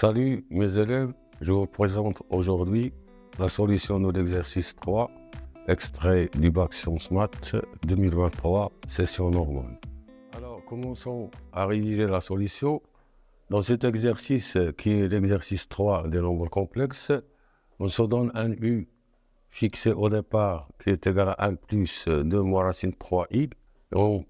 Salut mes élèves, je vous présente aujourd'hui la solution de l'exercice 3, extrait du bac Sciences Maths 2023, session normale. Alors commençons à rédiger la solution. Dans cet exercice qui est l'exercice 3 des nombres complexes, on se donne un u fixé au départ qui est égal à 1 plus 2 moins racine 3i. On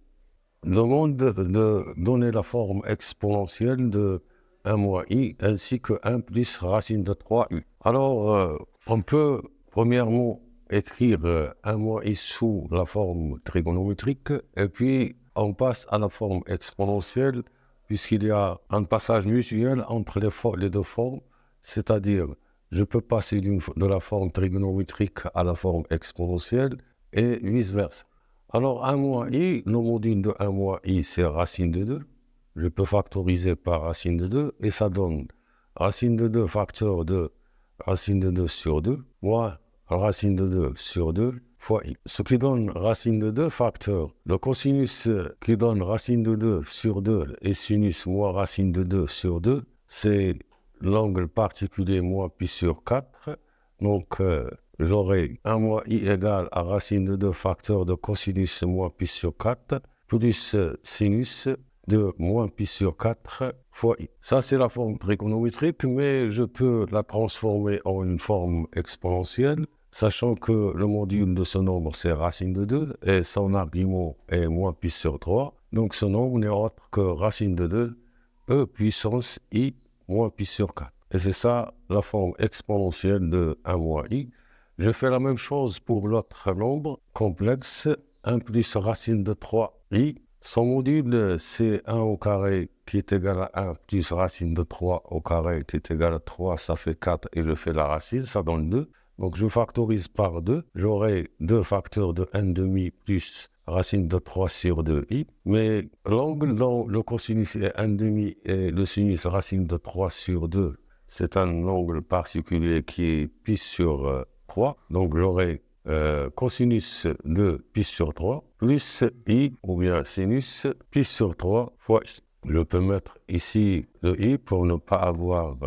demande de donner la forme exponentielle de 1 moins i ainsi que 1 plus racine de 3i. Alors, on peut premièrement écrire 1 moins i sous la forme trigonométrique et puis on passe à la forme exponentielle puisqu'il y a un passage mutuel entre les deux formes, c'est-à-dire je peux passer de la forme trigonométrique à la forme exponentielle et vice-versa. Alors 1 moins i, le module de 1 moins i c'est racine de 2. Je peux factoriser par racine de 2 et ça donne racine de 2 facteur de racine de 2 sur 2 moins racine de 2 sur 2 fois i. Ce qui donne racine de 2 facteur. Le cosinus qui donne racine de 2 sur 2 et sinus moins racine de 2 sur 2, c'est l'angle particulier moins pi sur 4. Donc j'aurai 1 moins i égale à racine de 2 facteur de cosinus moins pi sur 4 plus sinus de moins pi sur 4 fois i. Ça, c'est la forme trigonométrique, mais je peux la transformer en une forme exponentielle, sachant que le module de ce nombre, c'est racine de 2, et son argument est moins pi sur 3. Donc, ce nombre n'est autre que racine de 2, e puissance i moins pi sur 4. Et c'est ça, la forme exponentielle de 1 moins i. Je fais la même chose pour l'autre nombre complexe, 1 plus racine de 3i. Son module, c'est 1 au carré qui est égal à 1 plus racine de 3 au carré qui est égal à 3, ça fait 4 et je fais la racine, ça donne 2. Donc je factorise par 2, j'aurai 2 facteurs de 1,5 plus racine de 3 sur 2i. Mais l'angle dont le cosinus est 1,5 et le sinus racine de 3 sur 2, c'est un angle particulier qui est pi sur 3. Donc j'aurai cosinus de pi sur 3 plus i ou bien sinus pi sur 3 fois i. Je peux mettre ici le i pour ne pas avoir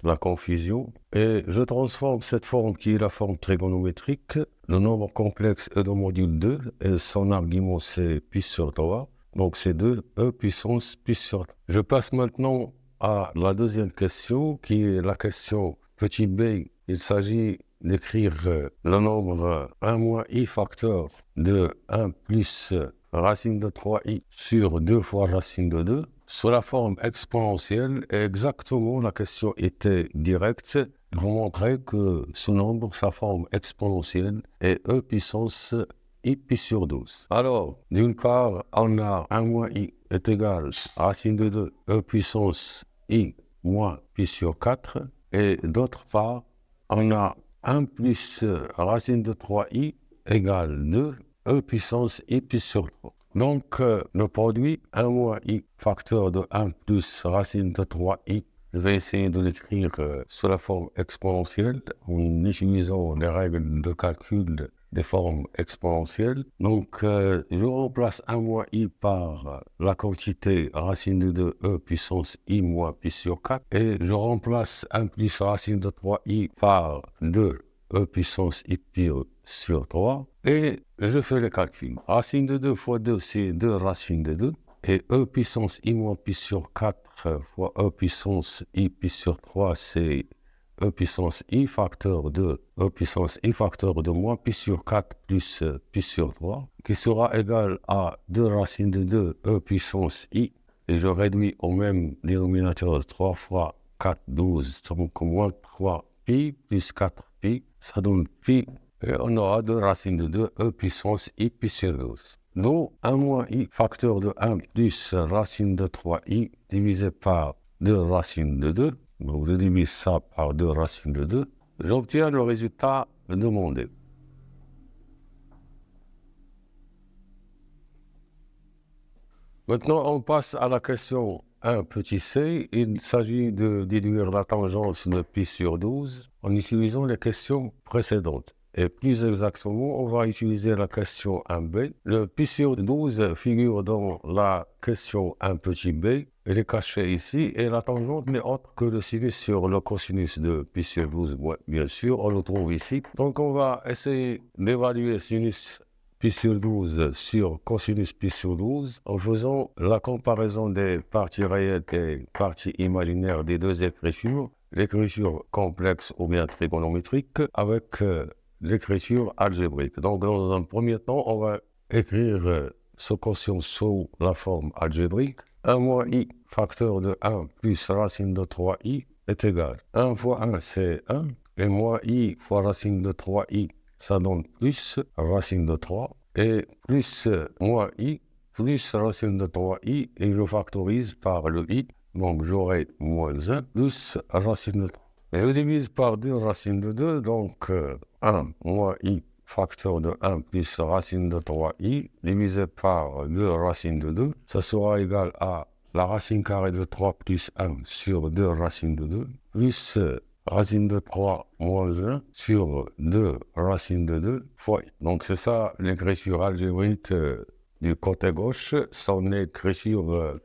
la confusion. Et je transforme cette forme qui est la forme trigonométrique. Le nombre complexe est de module 2 et son argument c'est pi sur 3. Donc c'est 2 e puissance pi sur 3. Je passe maintenant à la deuxième question qui est la question petit b. Il s'agit d'écrire le nombre 1 moins i facteur de 1 plus racine de 3i sur 2 fois racine de 2 sous la forme exponentielle. Et exactement, la question était directe. Je vous montrer que ce nombre, sa forme exponentielle est e puissance i pi sur 12. Alors, d'une part, on a 1 moins i est égal à racine de 2 e puissance i moins pi sur 4. Et d'autre part, on a 1 plus racine de 3i égale 2 e puissance i pi sur 3. Donc, le produit 1 moins i facteur de 1 plus racine de 3i, je vais essayer de l'écrire sous la forme exponentielle en utilisant les règles de calcul des formes exponentielles. Donc, je remplace 1 moins i par la quantité racine de 2 e puissance i moins pi sur 4 et je remplace 1 plus racine de 3i par 2 e puissance i pi sur 3 et je fais le calcul. Racine de 2 fois 2, c'est 2 racines de 2 et e puissance i moins pi sur 4 fois e puissance i pi sur 3, c'est e puissance i facteur de e puissance i facteur de moins pi sur 4 plus pi sur 3 qui sera égal à 2 racines de 2 e puissance i et je réduis au même dénominateur 3 fois 4, 12, donc moins 3 pi plus 4 pi, ça donne pi et on aura 2 racines de 2 e puissance i pi sur 12. Donc 1 moins i facteur de 1 plus racine de 3i divisé par 2 racines de 2. Donc je divise ça par 2 racines de 2. J'obtiens le résultat demandé. Maintenant, on passe à la question 1 petit c. Il s'agit de déduire la tangente de pi sur 12 en utilisant les questions précédentes. Et plus exactement, on va utiliser la question 1b. Le pi sur 12 figure dans la question 1 petit b. Elle est cachée ici et la tangente n'est autre que le sinus sur le cosinus de pi sur 12, bien sûr, on le trouve ici. Donc on va essayer d'évaluer sinus pi sur 12 sur cosinus pi sur 12 en faisant la comparaison des parties réelles et parties imaginaires des deux écritures, l'écriture complexe ou bien trigonométrique avec l'écriture algébrique. Donc dans un premier temps, on va écrire ce quotient sous la forme algébrique. 1 moins i facteur de 1 plus racine de 3i est égal. 1 fois 1 c'est 1 et moins i fois racine de 3i ça donne plus racine de 3 et plus moins i plus racine de 3i et je factorise par le i. Donc j'aurai moins 1 plus racine de 3. Et je divise par 2 racine de 2, donc 1 moins i facteur de 1 plus racine de 3i divisé par 2 racine de 2, ça sera égal à la racine carrée de 3 plus 1 sur 2 racine de 2 plus racine de 3 moins 1 sur 2 racine de 2 fois i. Donc c'est ça l'écriture algébrique du côté gauche. Son écriture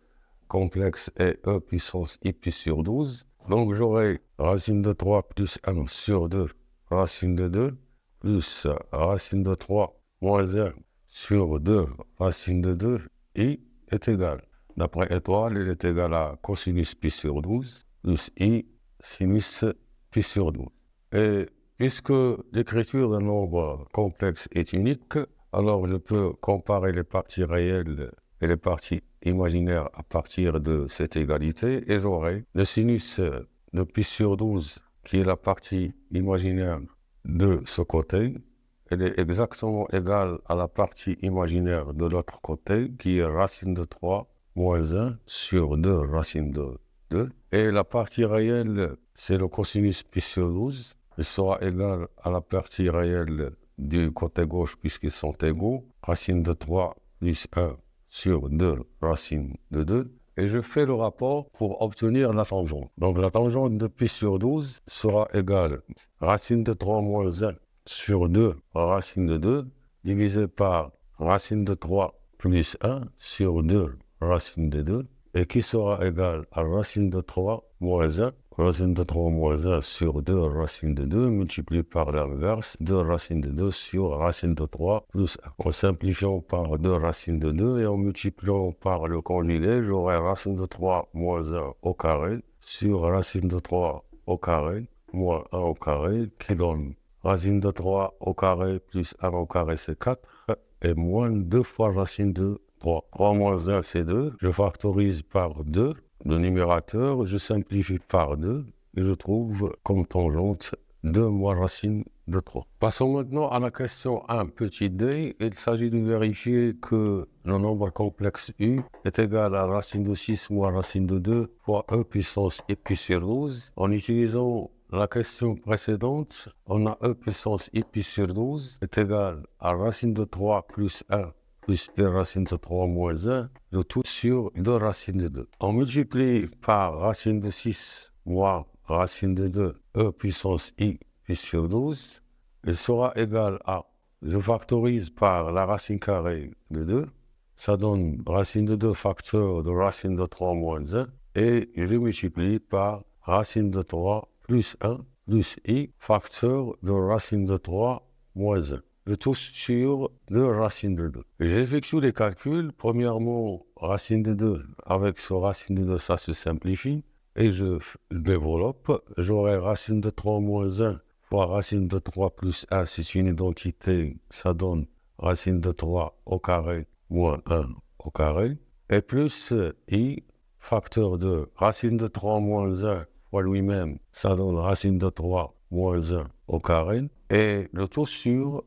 complexe est e puissance i pi sur 12. Donc j'aurai racine de 3 plus 1 sur 2 racine de 2 plus racine de 3 moins 1 sur 2 racine de 2 i est égal. D'après étoile, il est égal à cosinus pi sur 12 plus i sinus pi sur 12. Et puisque l'écriture d'un nombre complexe est unique, alors je peux comparer les parties réelles et les parties imaginaires à partir de cette égalité et j'aurai le sinus de pi sur 12 qui est la partie imaginaire de ce côté. Elle est exactement égale à la partie imaginaire de l'autre côté qui est racine de 3 moins 1 sur 2 racine de 2. Et la partie réelle, c'est le cosinus pi sur 12. Il sera égal à la partie réelle du côté gauche puisqu'ils sont égaux. Racine de 3 plus 1 sur 2 racine de 2. Et je fais le rapport pour obtenir la tangente. Donc la tangente de pi sur 12 sera égale racine de 3 moins 1 sur 2 racine de 2 divisé par racine de 3 plus 1 sur 2 racine de 2 et qui sera égal à racine de 3 moins 1. Racine de 3 moins 1 sur 2 racine de 2 multiplié par l'inverse, 2 racine de 2 sur racine de 3 plus 1. En simplifiant par 2 racine de 2 et en multipliant par le conjugué, j'aurai racine de 3 moins 1 au carré sur racine de 3 au carré moins 1 au carré qui donne racine de 3 au carré plus 1 au carré c'est 4 et moins 2 fois racine de 3. 3 moins 1 c'est 2, je factorise par 2. Le numérateur, je simplifie par 2 et je trouve comme tangente 2 moins racine de 3. Passons maintenant à la question 1 petit d. Il s'agit de vérifier que le nombre complexe u est égal à racine de 6 moins racine de 2 fois e puissance i pi sur 12. En utilisant la question précédente, on a e puissance i pi sur 12 est égal à racine de 3 plus 1 plus 2 racine de 3 moins 1, le tout sur 2 racines de 2. On multiplie par racine de 6 moins racine de 2, e puissance i pi sur 12, il sera égal à, je factorise par la racine carrée de 2, ça donne racine de 2 facteur de racine de 3 moins 1, et je multiplie par racine de 3 plus 1 plus i facteur de racine de 3 moins 1. Le tout sur 2 racine de 2. J'effectue les calculs. Premièrement, racine de 2, avec ce racine de 2, ça se simplifie. Et je développe. J'aurai racine de 3 moins 1 fois racine de 3 plus 1, c'est une identité. Ça donne racine de 3 au carré moins 1 au carré. Et plus i, facteur de racine de 3 moins 1 fois lui-même, ça donne racine de 3 moins 1 au carré. Et le tout sur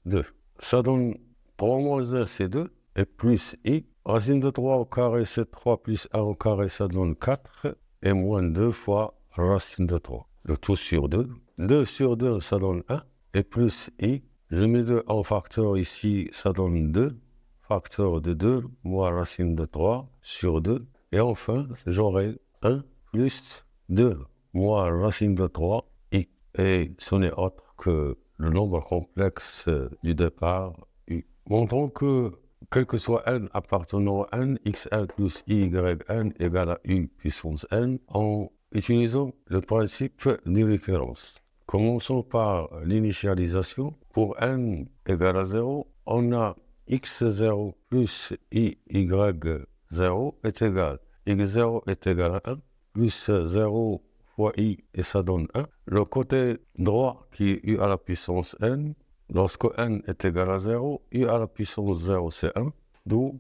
2. Ça donne 3 moins 1, c'est 2, et plus i. Racine de 3 au carré, c'est 3 plus 1 au carré, ça donne 4, et moins 2 fois racine de 3. Le tout sur 2. 2 sur 2, ça donne 1, et plus i. Je mets 2 en facteur ici, ça donne 2. Facteur de 2, moins racine de 3 sur 2. Et enfin, j'aurai 1 plus 2, moins racine de 3, i. Et ce n'est autre que le nombre complexe du départ U. Montrons que, quel que soit n appartenant à n, xn plus yn égale à u puissance n, en utilisant le principe de référence. Commençons par l'initialisation. Pour n égale à 0, on a x0 plus iy0 est égal. x0 est égal à 1, plus 0 fois i, et ça donne 1. Le côté droit qui est u à la puissance n, lorsque n est égal à 0, u à la puissance 0 c'est 1, d'où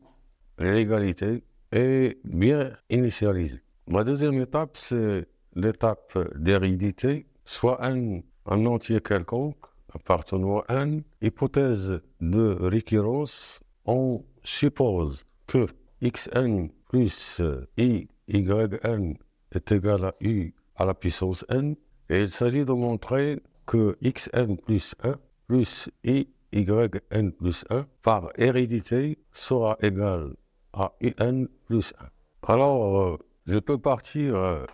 l'égalité est bien initialisée. Ma deuxième étape, c'est l'étape d'hérédité, soit n un entier quelconque appartenant à n. Hypothèse de récurrence, on suppose que xn plus iyn est égal à u à la puissance n, et il s'agit de montrer que xn plus 1 plus iyn plus 1 par hérédité sera égal à un plus 1. Alors, je peux partir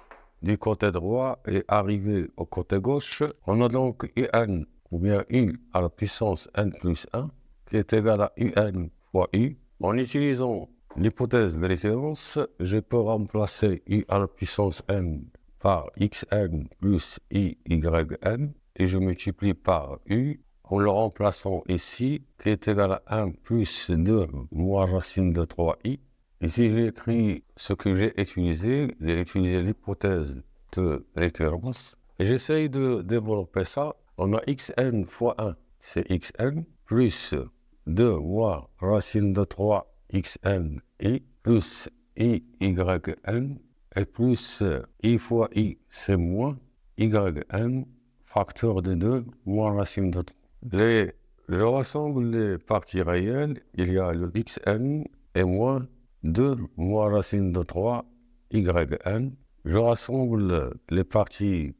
du côté droit et arriver au côté gauche. On a donc un, ou bien u à la puissance n plus 1, qui est égal à un fois u. En utilisant l'hypothèse de référence, je peux remplacer u à la puissance n par xn plus iyn, et je multiplie par u, en le remplaçant ici, qui est égal à 1 plus 2 moins racine de 3i. Ici, j'ai écrit ce que j'ai utilisé l'hypothèse de récurrence. Et j'essaye de développer ça. On a xn fois 1, c'est xn, plus 2 moins racine de 3 xn i, plus iyn, et plus i fois i, c'est moins yn, facteur de 2 moins racine de 3. Je rassemble les parties réelles, il y a le xn et moins 2 moins racine de 3 yn. Je rassemble les parties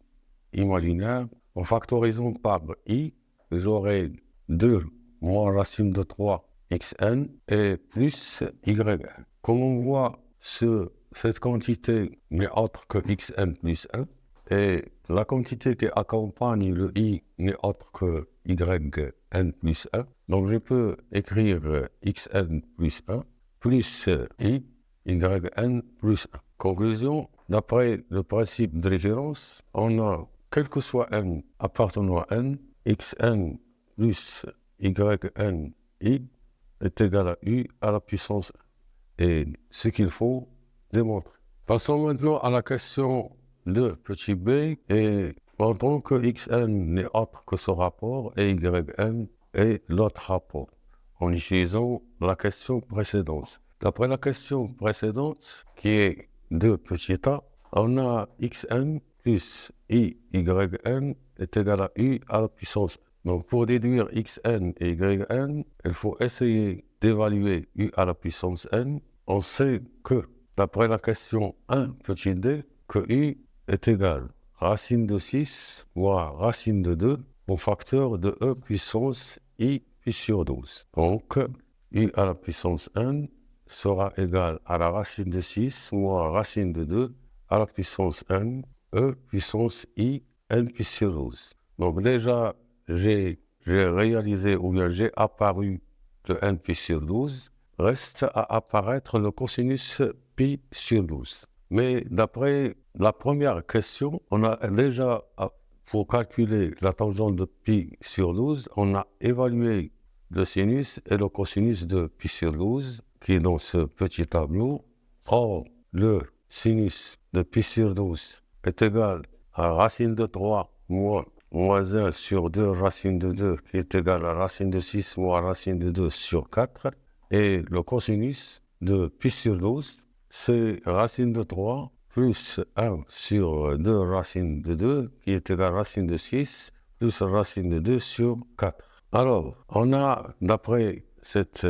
imaginaires en factorisant par i, j'aurai 2 moins racine de 3 xn et plus yn. Comme on voit, cette quantité n'est autre que xn plus 1, et la quantité qui accompagne le i n'est autre que yn plus 1. Donc je peux écrire xn plus 1 plus i, yn plus 1. Conclusion, d'après le principe de référence, on a, quel que soit n appartenant à n, xn plus yn i est égal à u à la puissance 1. Et ce qu'il faut démontrer. Passons maintenant à la question de petit b, et montrons que xn n'est autre que ce rapport et yn est l'autre rapport, en utilisant la question précédente. D'après la question précédente, qui est de petit a, on a xn plus iyn est égal à u à la puissance 1. Donc pour déduire xn et yn, il faut essayer d'évaluer u à la puissance n. On sait que, d'après la question 1 petit d, que u est égal à racine de 6 moins racine de 2 au facteur de e puissance i pi sur 12. Donc, u à la puissance n sera égal à la racine de 6 moins racine de 2 à la puissance n, e puissance i n pi sur 12. Donc déjà, j'ai réalisé, ou bien j'ai apparu de n pi sur 12. Reste à apparaître le cosinus pi sur 12. Mais d'après la première question, on a déjà, pour calculer la tangente de pi sur 12, on a évalué le sinus et le cosinus de pi sur 12, qui est dans ce petit tableau. Or, le sinus de pi sur 12 est égal à racine de 3 moins 1 sur 2 racine de 2, qui est égal à racine de 6 moins racine de 2 sur 4. Et le cosinus de pi sur 12, c'est racine de 3 plus 1 sur 2 racine de 2, qui est égal à racine de 6, plus racine de 2 sur 4. Alors, on a, d'après cette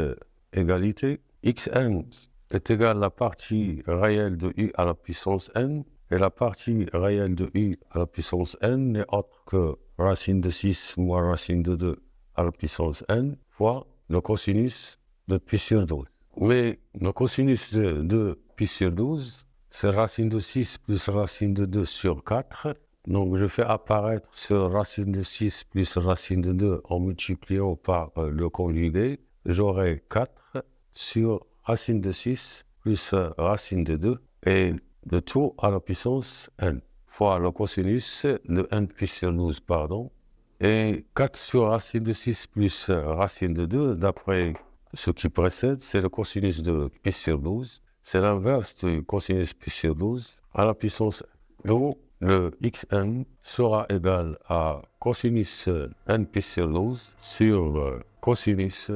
égalité, xn est égal à la partie réelle de u à la puissance n, et la partie réelle de u à la puissance n n'est autre que racine de 6 moins racine de 2 à la puissance n, fois le cosinus de pi sur 12. Mais le cosinus de pi sur 12, c'est racine de 6 plus racine de 2 sur 4, Donc, je fais apparaître ce racine de 6 plus racine de 2 en multipliant par le conjugué. J'aurai 4 sur racine de 6 plus racine de 2 et le tout à la puissance n fois le cosinus de n pi sur 12, pardon. Et 4 sur racine de 6 plus racine de 2, d'après ce qui précède, c'est le cosinus de pi sur 12. C'est l'inverse du cosinus pi sur 12 à la puissance n. Donc, le xn sera égal à cosinus n pi sur 12 sur cosinus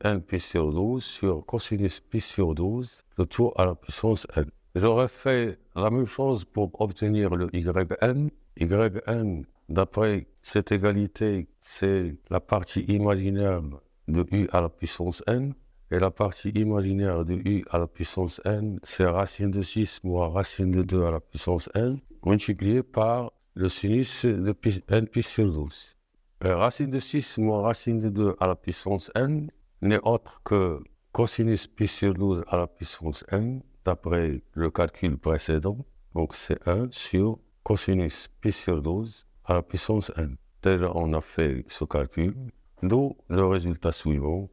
n pi sur 12 sur cosinus pi sur 12, le tout à la puissance n. J'aurais fait la même chose pour obtenir le yn. Yn, d'après cette égalité, c'est la partie imaginaire de u à la puissance n. Et la partie imaginaire de u à la puissance n, c'est racine de 6 moins racine de 2 à la puissance n, multiplié par le sinus de n pi sur 12. Racine de 6 moins racine de 2 à la puissance n n'est autre que cosinus pi sur 12 à la puissance n, d'après le calcul précédent. Donc c'est 1 sur cosinus pi sur 12 à la puissance n. Déjà, on a fait ce calcul, d'où le résultat suivant.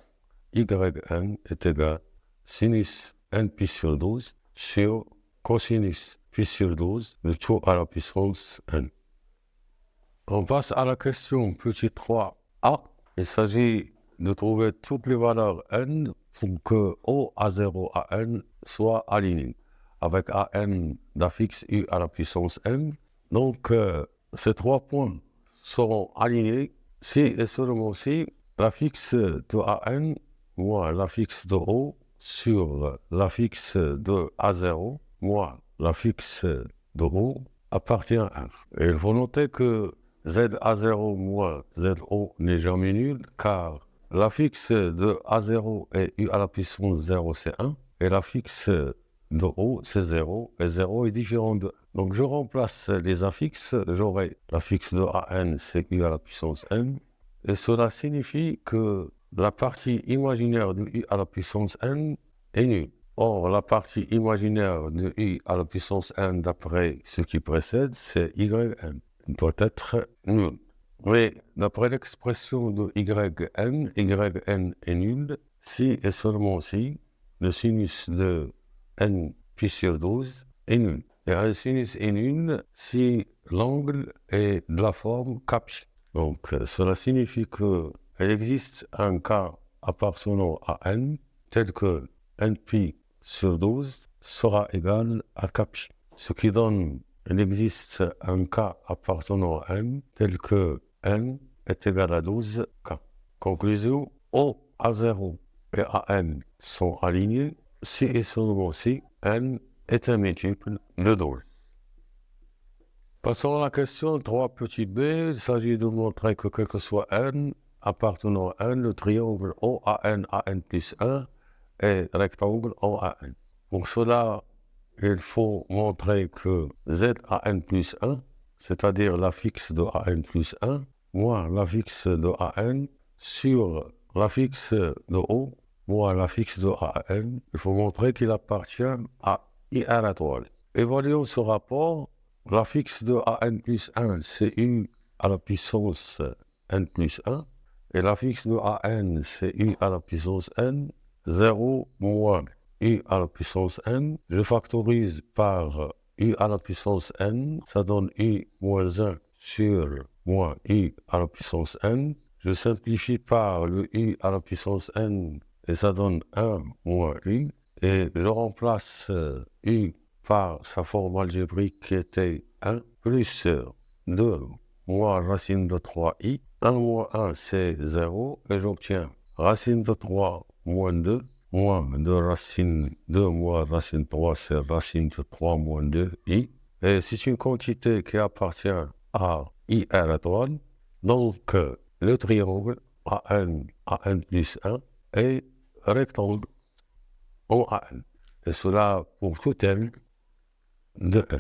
Yn est égal sinus n pi sur 12 sur cosinus pi sur 12, le tout à la puissance n. On passe à la question petit 3a. Il s'agit de trouver toutes les valeurs n pour que O à 0 à n soit aligné avec an d'affixe u à la puissance n. Donc, ces 3 points seront alignés si et seulement si l'affixe de an moins l'affixe de O sur l'affixe de A0 moins l'affixe de O appartient à 1. Et il faut noter que ZA0 moins ZO n'est jamais nul car l'affixe de A0 est U à la puissance 0, c'est 1. Et l'affixe de O, c'est 0. Et 0 est différent de 1. Donc je remplace les affixes. J'aurai l'affixe de AN, c'est U à la puissance n. Et cela signifie que la partie imaginaire de U à la puissance n est nulle. Or, la partie imaginaire de U à la puissance n, d'après ce qui précède, c'est Yn. Il doit être nul. Mais d'après l'expression de Yn est nul si et seulement si le sinus de n pi sur 12 est nul. Et un sinus est nul si l'angle est de la forme kapch. Donc, cela signifie qu'il existe un cas appartenant à n tel que n pi sur 12 sera égal à kapch. Ce qui donne qu'il existe un cas appartenant à n tel que n est égal à 12k. Conclusion, O à 0 et an sont alignés si et seulement si n est un multiple de 12. Passons à la question 3 petit b. Il s'agit de montrer que quel que soit n appartenant à n, le triangle OAN plus 1 est rectangle OAN. Pour cela, il faut montrer que ZAN plus 1, c'est-à-dire l'affixe de AN plus 1, moins l'affixe de AN sur l'affixe de O, moins l'affixe de AN, il faut montrer qu'il appartient à IR étoile. Évaluons ce rapport. L'affixe de AN plus 1, c'est U à la puissance N plus 1, et l'affixe de AN, c'est U à la puissance N, 0 moins U à la puissance n, je factorise par U à la puissance n, ça donne U moins 1 sur moins U à la puissance n. Je simplifie par le U à la puissance n et ça donne 1 moins U. Et je remplace U par sa forme algébrique qui était 1 plus 2 moins racine de 3i. 1 moins 1 c'est 0 et j'obtiens racine de 3 moins 2. Moins de racine 2 moins racine 3, c'est racine de 3 moins 2i. Et c'est une quantité qui appartient à IR étoile. Donc, le triangle AN plus 1 est rectangle OAN. Et cela pour tout n de 1.